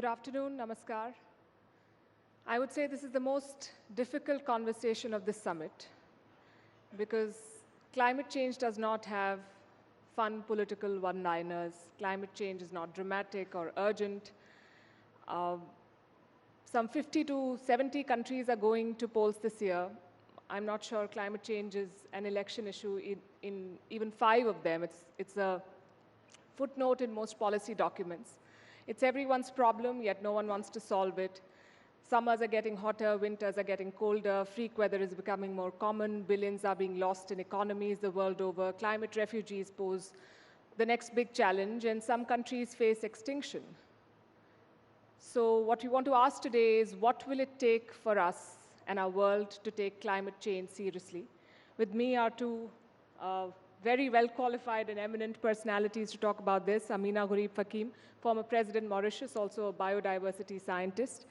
Good afternoon, namaskar. I would say this is the most difficult conversation of this summit because climate change does not have fun political one-liners. Climate change is not dramatic or urgent. Some 50 to 70 countries are going to polls this year. I'm not sure climate change is an election issue in even 5 of them. It's a footnote in most policy documents. It's everyone's problem, yet no one wants to solve it. Summers are getting hotter, winters are getting colder, freak weather is becoming more common, billions are being lost in economies the world over, climate refugees pose the next big challenge, and some countries face extinction. So what we want to ask today is, what will it take for us and our world to take climate change seriously? With me are two very well-qualified and eminent personalities to talk about this. Ameenah Gurib-Fakim, former President Mauritius, also a biodiversity scientist.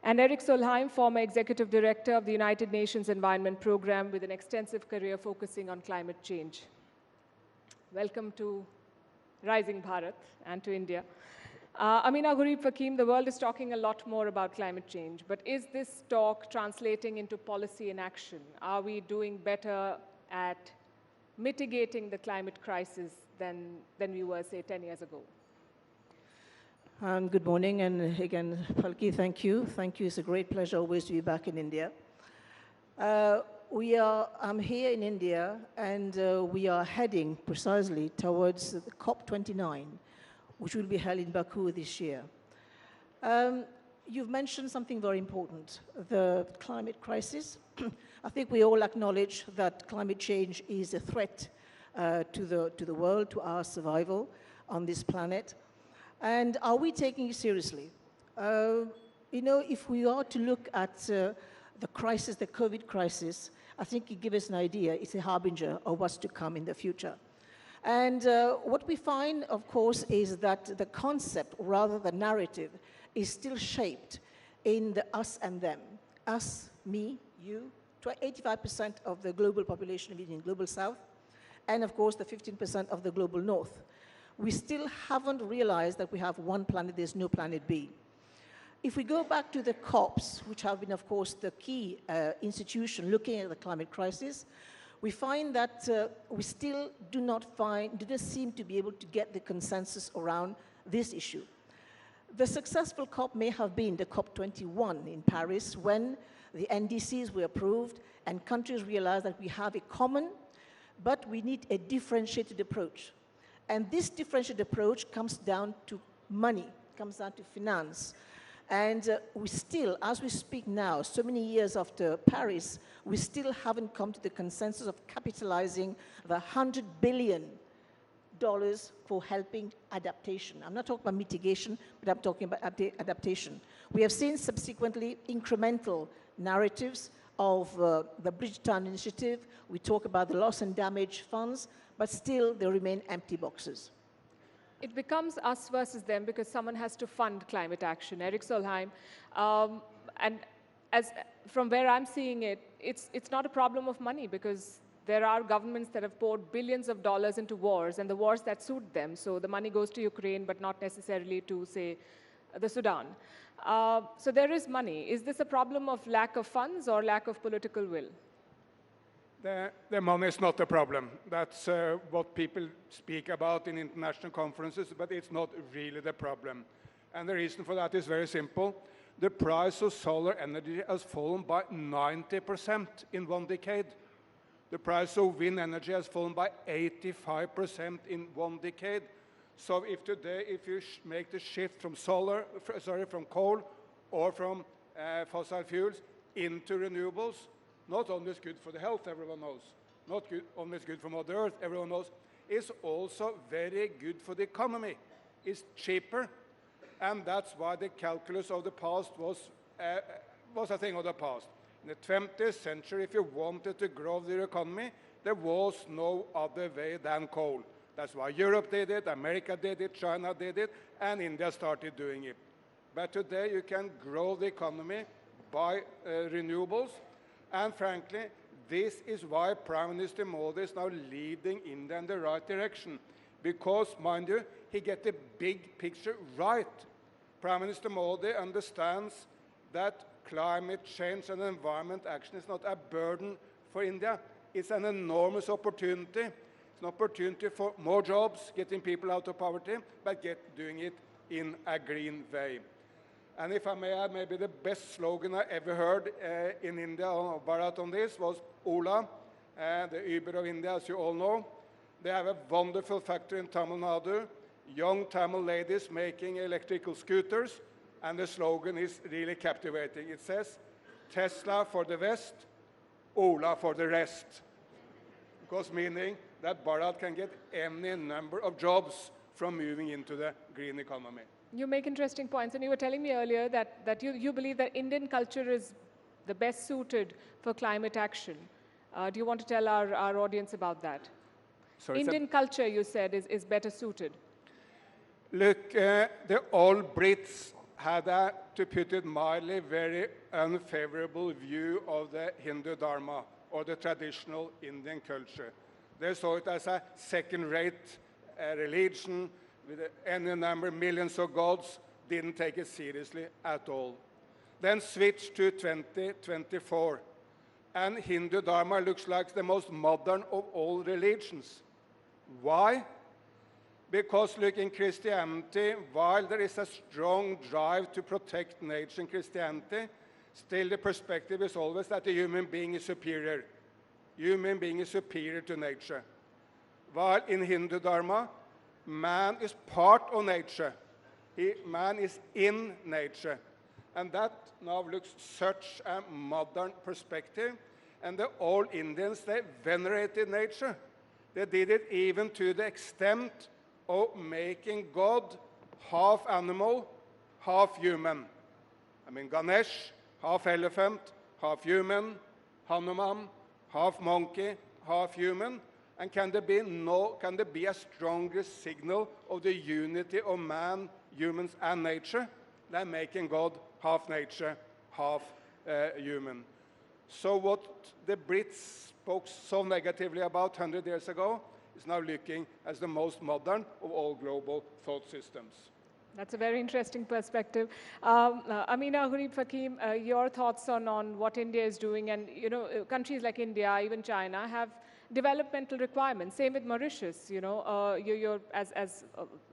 And Erik Solheim, former Executive Director of the United Nations Environment Programme with an extensive career focusing on climate change. Welcome to Rising Bharat and to India. Ameenah Gurib-Fakim, the world is talking a lot more about climate change, but is this talk translating into policy and action? Are we doing better at mitigating the climate crisis than we were, say, 10 years ago? Good morning, and again, Falki, thank you. Thank you. It's a great pleasure always to be back in India. I'm here in India, and we are heading precisely towards the COP29, which will be held in Baku this year. You've mentioned something very important, the climate crisis. I think we all acknowledge that climate change is a threat to the world, to our survival on this planet. And are we taking it seriously? If we are to look at the crisis, the COVID crisis, I think it gives us an idea. It's a harbinger of what's to come in the future. And what we find, of course, is that the concept, or rather the narrative, is still shaped in the us and them. Us, me, you, 85% of the global population living in global south, and of course the 15% of the global north. We still haven't realized that we have one planet, there's no planet B. If we go back to the COPs, which have been, of course, the key institution looking at the climate crisis, we find that we still do not seem to be able to get the consensus around this issue. The successful COP may have been the COP21 in Paris, when the NDCs were approved and countries realized that we have a common, but we need a differentiated approach. And this differentiated approach comes down to money, comes down to finance. And we still, as we speak now, so many years after Paris, we still haven't come to the consensus of capitalizing the $100 billion for helping adaptation. I'm not talking about mitigation, but I'm talking about adaptation. We have seen subsequently incremental narratives of the Bridgetown Initiative. We talk about the loss and damage funds, but still they remain empty boxes. It becomes us versus them because someone has to fund climate action. Erik Solheim, and from where I'm seeing it, it's not a problem of money because there are governments that have poured billions of dollars into wars and the wars that suit them. So the money goes to Ukraine, but not necessarily to, say, the Sudan. So there is money. Is this a problem of lack of funds or lack of political will? The money is not the problem. That's what people speak about in international conferences, but it's not really the problem. And the reason for that is very simple. The price of solar energy has fallen by 90% in 1 decade. The price of wind energy has fallen by 85% in 1 decade. So if today, if you make the shift from from coal or from fossil fuels into renewables, not only is good for the health, everyone knows, not only is good for Mother Earth, everyone knows, it's also very good for the economy. It's cheaper, and that's why the calculus of the past was a thing of the past. In the 20th century, if you wanted to grow the economy, there was no other way than coal. That's why Europe did it, America did it, China did it, and India started doing it. But today you can grow the economy by renewables, and frankly, this is why Prime Minister Modi is now leading India in the right direction. Because, mind you, he gets the big picture right. Prime Minister Modi understands that climate change and environment action is not a burden for India. It's an enormous opportunity. It's an opportunity for more jobs, getting people out of poverty, but doing it in a green way. And if I may add, maybe the best slogan I ever heard in India, Bharat, on this was Ola, the Uber of India, as you all know. They have a wonderful factory in Tamil Nadu, young Tamil ladies making electrical scooters, and the slogan is really captivating. It says, Tesla for the West, Ola for the rest. Because meaning that Bharat can get any number of jobs from moving into the green economy. You make interesting points, and you were telling me earlier that you believe that Indian culture is the best suited for climate action. Do you want to tell our audience about that? Sorry, Indian culture, you said, is better suited. Look, the old Brits had a, to put it mildly, very unfavorable view of the Hindu Dharma, or the traditional Indian culture. They saw it as a second-rate religion with any number, millions of gods, didn't take it seriously at all. Then switched to 2024, and Hindu Dharma looks like the most modern of all religions. Why? Because, look, in Christianity, while there is a strong drive to protect nature in Christianity, still the perspective is always that the human being is superior. Human being is superior to nature. While in Hindu Dharma, man is part of nature. Man is in nature. And that now looks such a modern perspective. And the old Indians, they venerated nature. They did it even to the extent of making God half animal, half human. I mean, Ganesh, half elephant, half human, Hanuman, half monkey, half human. And can there be a stronger signal of the unity of man, humans, and nature than making God half nature, half human? So what the Brits spoke so negatively about 100 years ago is now looking as the most modern of all global thought systems. That's a very interesting perspective. Ameenah Gurib-Fakim, your thoughts on what India is doing, and countries like India, even China, have developmental requirements. Same with Mauritius. As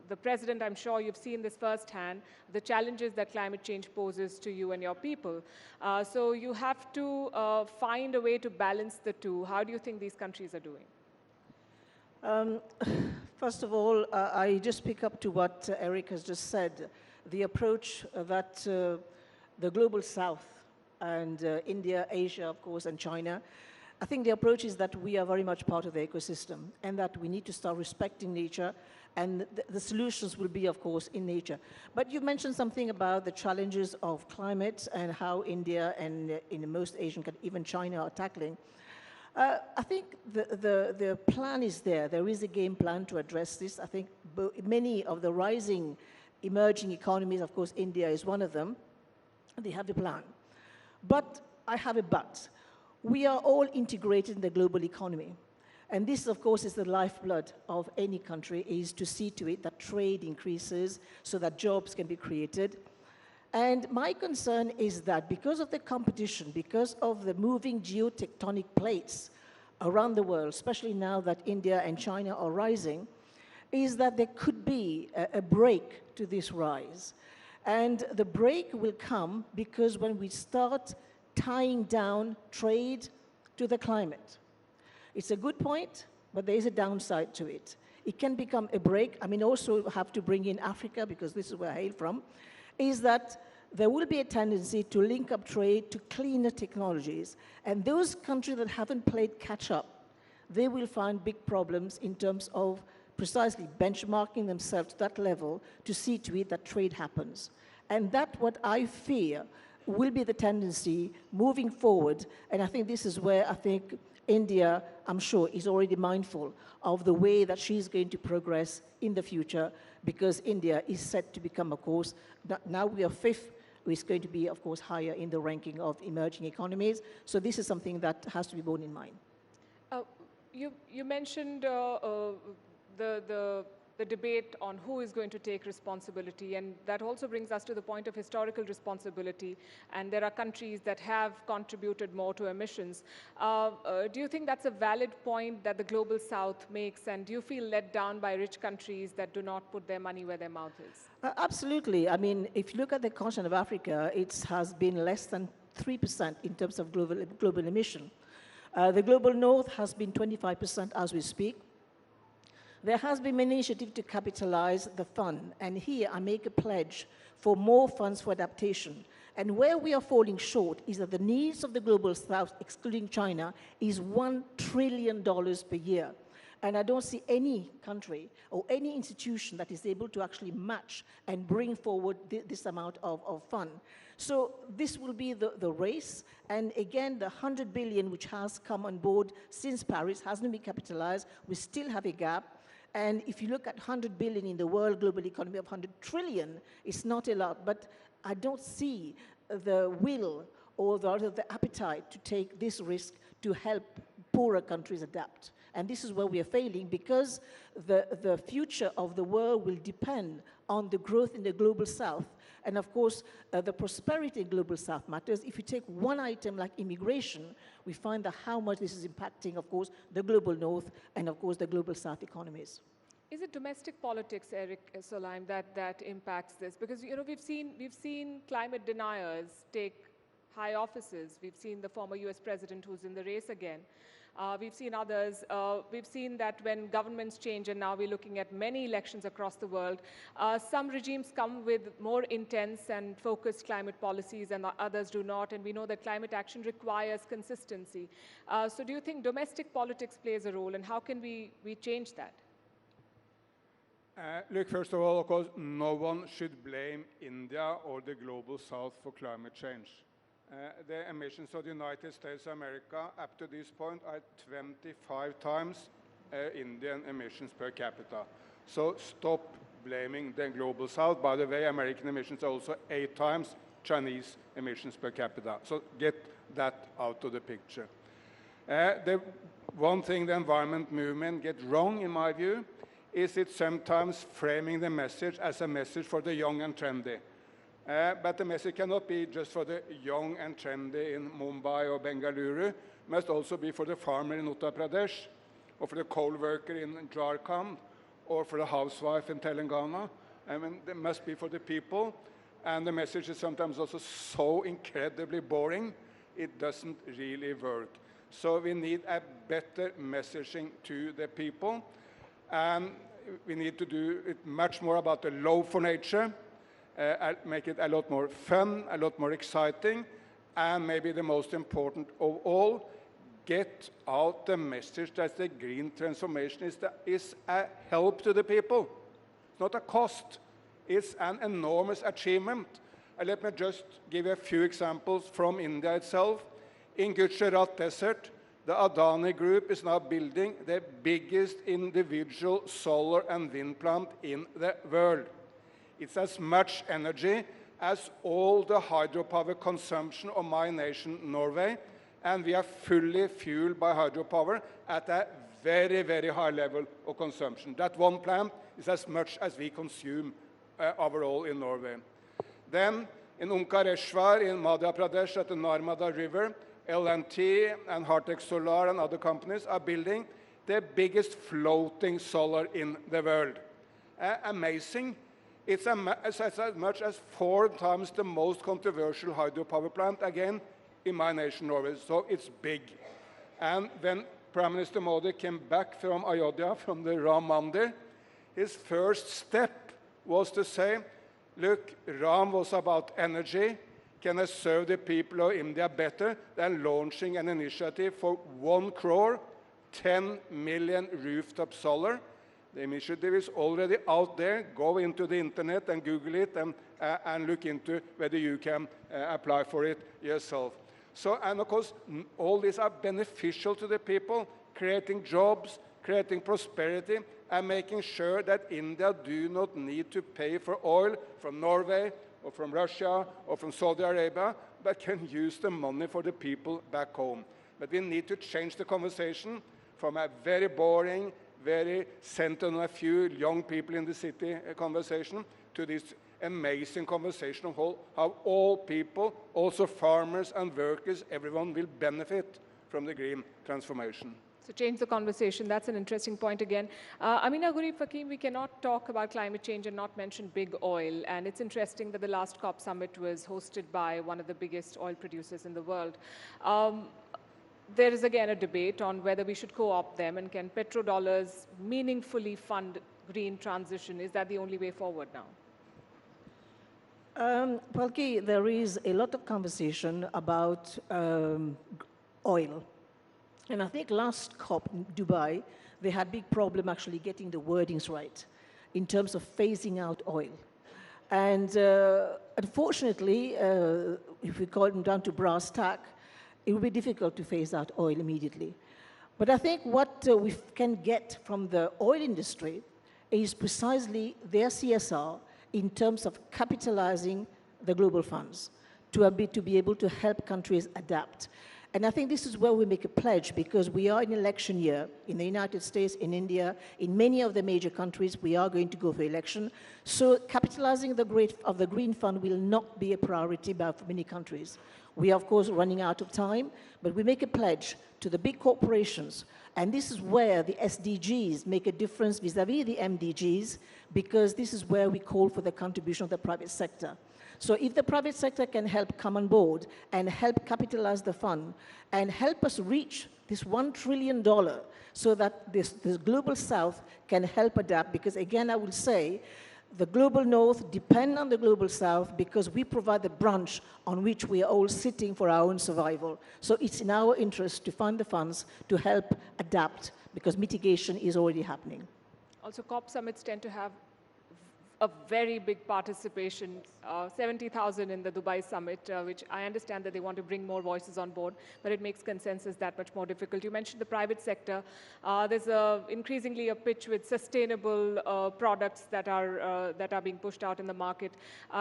the president, I'm sure you've seen this firsthand, the challenges that climate change poses to you and your people. So you have to find a way to balance the two. How do you think these countries are doing? First of all, I just pick up to what Erik has just said. The approach that the global south and India, Asia, of course, and China, I think the approach is that we are very much part of the ecosystem and that we need to start respecting nature, and the solutions will be, of course, in nature. But you mentioned something about the challenges of climate and how India and in most Asian countries, even China, are tackling. I think the plan is there. There is a game plan to address this. I think many of the rising emerging economies, of course, India is one of them, they have a plan. But I have a but. We are all integrated in the global economy. And this, of course, is the lifeblood of any country, is to see to it that trade increases so that jobs can be created. And my concern is that because of the competition, because of the moving geotectonic plates around the world, especially now that India and China are rising, is that there could be a break to this rise. And the break will come because when we start tying down trade to the climate. It's a good point, but there is a downside to it. It can become a break. I mean, also have to bring in Africa, because this is where I hail from, is that there will be a tendency to link up trade to cleaner technologies. And those countries that haven't played catch up, they will find big problems in terms of precisely benchmarking themselves to that level to see to it that trade happens. And that's what I fear will be the tendency moving forward. And I think this is where I think India, I'm sure, is already mindful of the way that she's going to progress in the future, because India is set to become, of course, now we are fifth, is going to be, of course, higher in the ranking of emerging economies. So this is something that has to be borne in mind. You mentioned the the debate on who is going to take responsibility, and that also brings us to the point of historical responsibility, and there are countries that have contributed more to emissions. Do you think that's a valid point that the Global South makes, and do you feel let down by rich countries that do not put their money where their mouth is? Absolutely. I mean, if you look at the continent of Africa, it has been less than 3% in terms of global emission. The Global North has been 25% as we speak. There has been an initiative to capitalize the fund, and here I make a pledge for more funds for adaptation. And where we are falling short is that the needs of the Global South, excluding China, is $1 trillion per year. And I don't see any country or any institution that is able to actually match and bring forward this amount of fund. So this will be the race. And again, the 100 billion which has come on board since Paris hasn't been capitalized. We still have a gap. And if you look at 100 billion in the world global economy of 100 trillion, it's not a lot. But I don't see the will or the appetite to take this risk to help poorer countries adapt. And this is where we are failing, because the future of the world will depend on the growth in the Global South. And of course, the prosperity in Global South matters. If you take one item like immigration, we find that how much this is impacting, of course, the Global North and, of course, the Global South economies. Is it domestic politics, Erik Solheim, that impacts this? Because we've seen climate deniers take high offices. We've seen the former US president who's in the race again. We've seen others. We've seen that when governments change, and now we're looking at many elections across the world, some regimes come with more intense and focused climate policies and others do not, and we know that climate action requires consistency. So do you think domestic politics plays a role, and how can we change that? Look, first of all, of course, no one should blame India or the Global South for climate change. The emissions of the United States of America up to this point are 25 times Indian emissions per capita. So stop blaming the Global South. By the way, American emissions are also 8 times Chinese emissions per capita. So get that out of the picture. The one thing the environment movement gets wrong, in my view, is it sometimes framing the message as a message for the young and trendy. But the message cannot be just for the young and trendy in Mumbai or Bengaluru. It must also be for the farmer in Uttar Pradesh, or for the coal worker in Jharkhand, or for the housewife in Telangana. I mean, it must be for the people. And the message is sometimes also so incredibly boring, it doesn't really work. So we need a better messaging to the people. And we need to do it much more about the love for nature, make it a lot more fun, a lot more exciting, and maybe the most important of all, get out the message that the green transformation is a help to the people. It's not a cost. It's an enormous achievement. Let me just give you a few examples from India itself. In Gujarat Desert, the Adani Group is now building the biggest individual solar and wind plant in the world. It's as much energy as all the hydropower consumption of my nation, Norway, and we are fully fueled by hydropower at a very, very high level of consumption. That one plant is as much as we consume overall in Norway. Then, in Omkareshwar, in Madhya Pradesh, at the Narmada River, L&T and Hartek Solar and other companies are building the biggest floating solar in the world. Amazing. It's as much as 4 times the most controversial hydropower plant, again, in my nation, Norway. So it's big. And when Prime Minister Modi came back from Ayodhya, from the Ram Mandir, his first step was to say, look, Ram was about energy. Can I serve the people of India better than launching an initiative for 1 crore, 10 million rooftop solar? The initiative is already out there. Go into the internet and Google it and look into whether you can apply for it yourself. So, and of course, all these are beneficial to the people, creating jobs, creating prosperity, and making sure that India do not need to pay for oil from Norway or from Russia or from Saudi Arabia, but can use the money for the people back home. But we need to change the conversation from a very boring, very centered on a few young people in the city conversation, to this amazing conversation of how all people, also farmers and workers, everyone will benefit from the green transformation. So change the conversation. That's an interesting point again. Ameenah Gurib-Fakim, we cannot talk about climate change and not mention big oil. And it's interesting that the last COP summit was hosted by one of the biggest oil producers in the world. There is again a debate on whether we should co-opt them, and can petrodollars meaningfully fund green transition? Is that the only way forward now? Palki, there is a lot of conversation about oil. And I think last COP in Dubai, they had big problem actually getting the wordings right in terms of phasing out oil. And unfortunately, if we call them down to brass tack, it will be difficult to phase out oil immediately. But I think what we can get from the oil industry is precisely their CSR in terms of capitalizing the global funds to be able to help countries adapt. And I think this is where we make a pledge, because we are in election year in the United States, in India, in many of the major countries, we are going to go for election. So capitalizing the Green Fund will not be a priority for many countries. We are, of course, running out of time, but we make a pledge to the big corporations. And this is where the SDGs make a difference vis-à-vis the MDGs, because this is where we call for the contribution of the private sector. So if the private sector can help come on board and help capitalize the fund and help us reach this $1 trillion so that this global south can help adapt, because again, I will say, the global north depend on the global south because we provide the branch on which we are all sitting for our own survival. So it's in our interest to find the funds to help adapt, because mitigation is already happening. Also, COP summits tend to have a very big participation, 70,000 in the Dubai summit, which I understand that they want to bring more voices on board, but it makes consensus that much more difficult. You mentioned the private sector. There's increasingly a pitch with sustainable products that are being pushed out in the market.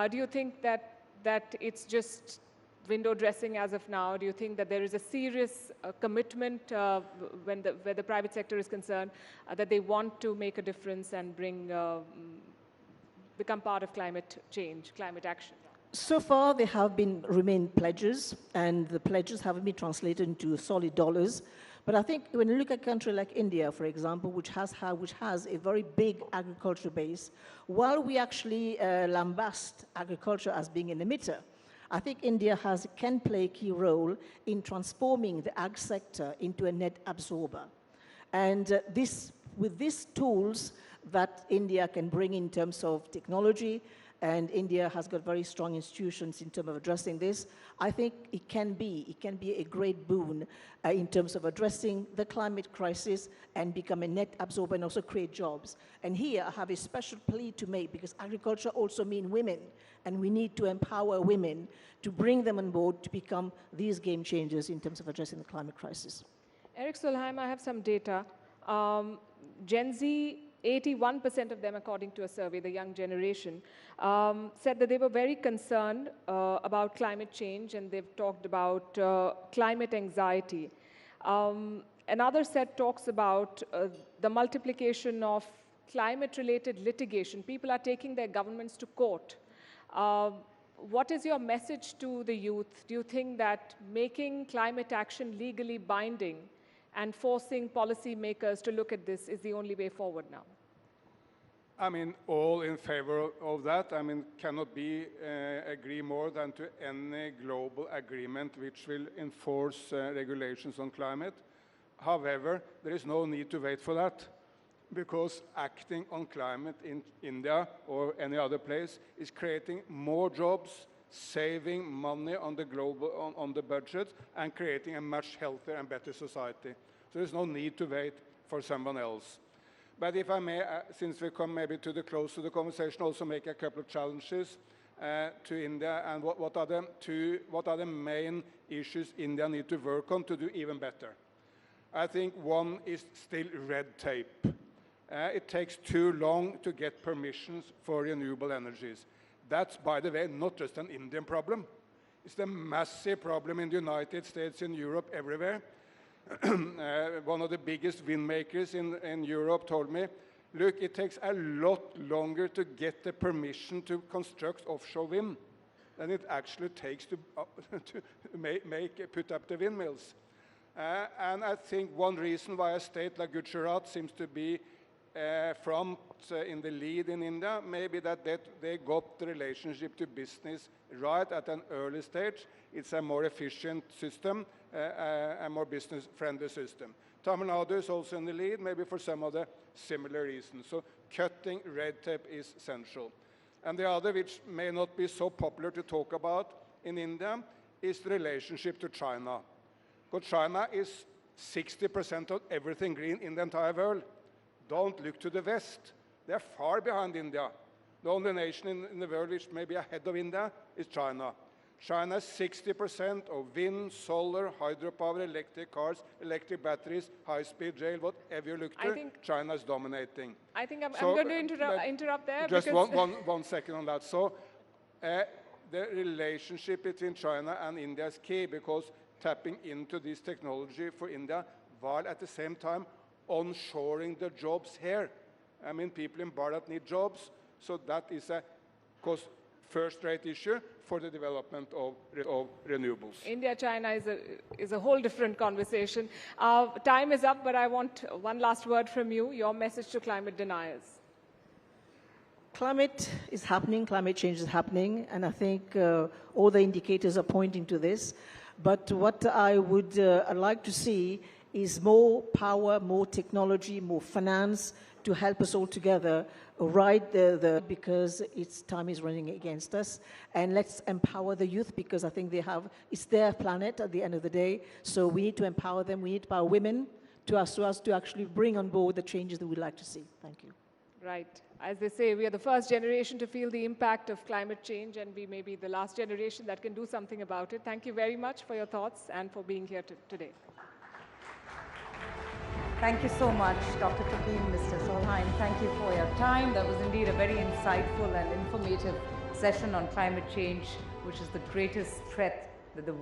Do you think that it's just window dressing as of now? Do you think that there is a serious commitment where the private sector is concerned, that they want to make a difference and become part of climate change, climate action? So far, they have remained pledges, and the pledges haven't been translated into solid dollars. But I think when you look at a country like India, for example, which has a very big agriculture base, while we actually lambast agriculture as being an emitter, I think India can play a key role in transforming the ag sector into a net absorber. And with these tools that India can bring in terms of technology, and India has got very strong institutions in terms of addressing this, I think it can be a great boon in terms of addressing the climate crisis and become a net absorber and also create jobs. And here I have a special plea to make, because agriculture also means women, and we need to empower women to bring them on board to become these game changers in terms of addressing the climate crisis. Erik Solheim, I have some data. Gen Z, 81% of them, according to a survey, the young generation, said that they were very concerned about climate change, and they've talked about climate anxiety. Another set talks about the multiplication of climate-related litigation. People are taking their governments to court. What is your message to the youth? Do you think that making climate action legally binding and forcing policymakers to look at this is the only way forward now? I mean, all in favor of that. I mean, cannot agree more than to any global agreement which will enforce regulations on climate. However, there is no need to wait for that, because acting on climate in India or any other place is creating more jobs, saving money on the budget, and creating a much healthier and better society. So there's no need to wait for someone else. But if I may, since we come maybe to the close of the conversation, also make a couple of challenges to India, and what are the main issues India need to work on to do even better. I think one is still red tape. It takes too long to get permissions for renewable energies. That's, by the way, not just an Indian problem. It's a massive problem in the United States, in Europe, everywhere. one of the biggest wind makers in Europe, told me, look, it takes a lot longer to get the permission to construct offshore wind than it actually takes to put up the windmills. And I think one reason why a state like Gujarat seems to be front in the lead in India, maybe that they got the relationship to business right at an early stage. It's a more efficient system, a more business-friendly system. Tamil Nadu is also in the lead, maybe for some other similar reasons. So cutting red tape is essential. And the other, which may not be so popular to talk about in India, is the relationship to China. Because China is 60% of everything green in the entire world. Don't look to the West. They're far behind India. The only nation in the world which may be ahead of India is China. China has 60% of wind, solar, hydropower, electric cars, electric batteries, high-speed rail, whatever you look to, China is dominating. I think I'm going to interrupt there. Just one second on that. So the relationship between China and India is key, because tapping into this technology for India, while at the same time onshoring the jobs here. I mean, people in Bharat need jobs, so that is a first-rate issue for the development of renewables. India-China is a whole different conversation. Time is up, but I want one last word from you, your message to climate deniers. Climate is happening, climate change is happening, and I think all the indicators are pointing to this. But what I would like to see is more power, more technology, more finance to help us all together ride because time is running against us. And let's empower the youth, because I think it's their planet at the end of the day. So we need to empower them. We need to empower women to actually bring on board the changes that we'd like to see. Thank you. Right. As they say, we are the first generation to feel the impact of climate change, and we may be the last generation that can do something about it. Thank you very much for your thoughts and for being here today. Thank you so much, Dr. Fakim, Mr. Solheim. Thank you for your time. That was indeed a very insightful and informative session on climate change, which is the greatest threat that the world